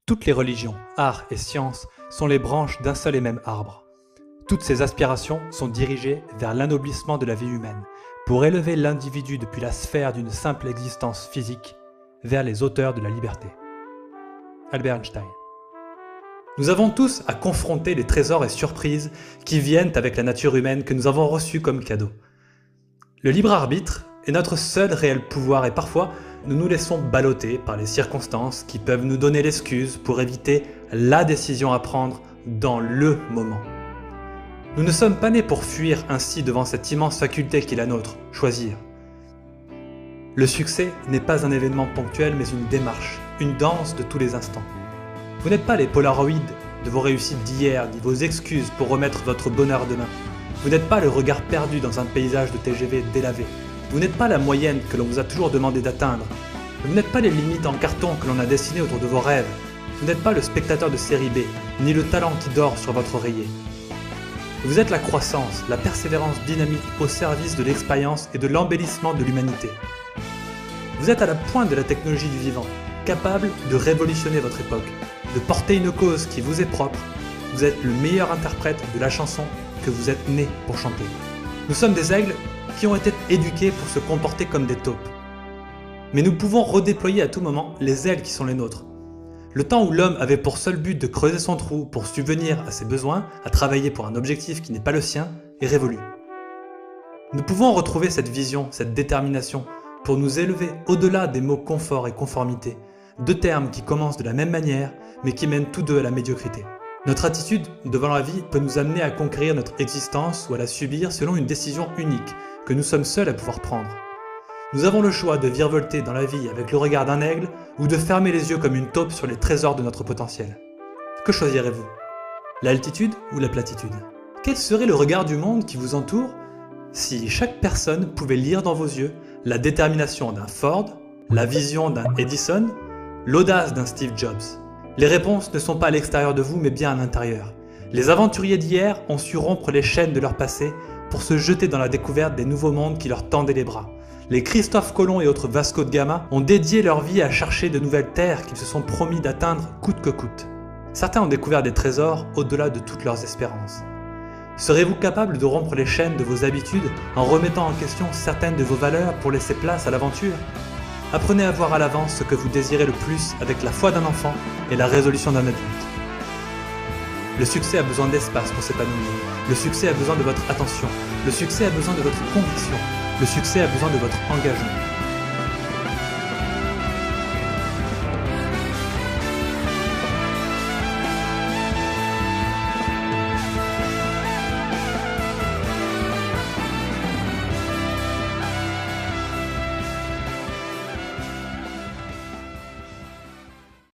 Toutes les religions, arts et sciences sont les branches d'un seul et même arbre. Toutes ces aspirations sont dirigées vers l'anoblissement de la vie humaine, pour élever l'individu depuis la sphère d'une simple existence physique vers les hauteurs de la liberté. Albert Einstein. Nous avons tous à confronter les trésors et surprises qui viennent avec la nature humaine que nous avons reçue comme cadeau. Le libre arbitre est notre seul réel pouvoir et parfois nous nous laissons balloter par les circonstances qui peuvent nous donner l'excuse pour éviter la décision à prendre dans le moment. Nous ne sommes pas nés pour fuir ainsi devant cette immense faculté qui est la nôtre, choisir. Le succès n'est pas un événement ponctuel mais une démarche, une danse de tous les instants. Vous n'êtes pas les polaroïdes de vos réussites d'hier ni vos excuses pour remettre votre bonheur demain. Vous n'êtes pas le regard perdu dans un paysage de TGV délavé. Vous n'êtes pas la moyenne que l'on vous a toujours demandé d'atteindre. Vous n'êtes pas les limites en carton que l'on a dessinées autour de vos rêves. Vous n'êtes pas le spectateur de série B, ni le talent qui dort sur votre oreiller. Vous êtes la croissance, la persévérance dynamique au service de l'expérience et de l'embellissement de l'humanité. Vous êtes à la pointe de la technologie du vivant, capable de révolutionner votre époque, de porter une cause qui vous est propre. Vous êtes le meilleur interprète de la chanson que vous êtes né pour chanter. Nous sommes des aigles qui ont été éduqués pour se comporter comme des taupes. Mais nous pouvons redéployer à tout moment les ailes qui sont les nôtres. Le temps où l'homme avait pour seul but de creuser son trou pour subvenir à ses besoins, à travailler pour un objectif qui n'est pas le sien, est révolu. Nous pouvons retrouver cette vision, cette détermination, pour nous élever au-delà des mots confort et conformité, deux termes qui commencent de la même manière, mais qui mènent tous deux à la médiocrité. Notre attitude devant la vie peut nous amener à conquérir notre existence ou à la subir selon une décision unique, que nous sommes seuls à pouvoir prendre. Nous avons le choix de virevolter dans la vie avec le regard d'un aigle ou de fermer les yeux comme une taupe sur les trésors de notre potentiel. Que choisirez-vous? L'altitude ou la platitude? Quel serait le regard du monde qui vous entoure si chaque personne pouvait lire dans vos yeux la détermination d'un Ford, la vision d'un Edison, l'audace d'un Steve Jobs? Les réponses ne sont pas à l'extérieur de vous mais bien à l'intérieur. Les aventuriers d'hier ont su rompre les chaînes de leur passé pour se jeter dans la découverte des nouveaux mondes qui leur tendaient les bras. Les Christophe Colomb et autres Vasco de Gama ont dédié leur vie à chercher de nouvelles terres qu'ils se sont promis d'atteindre coûte que coûte. Certains ont découvert des trésors au-delà de toutes leurs espérances. Serez-vous capable de rompre les chaînes de vos habitudes en remettant en question certaines de vos valeurs pour laisser place à l'aventure? Apprenez à voir à l'avance ce que vous désirez le plus avec la foi d'un enfant et la résolution d'un adulte. Le succès a besoin d'espace pour s'épanouir. Le succès a besoin de votre attention. Le succès a besoin de votre conviction. Le succès a besoin de votre engagement.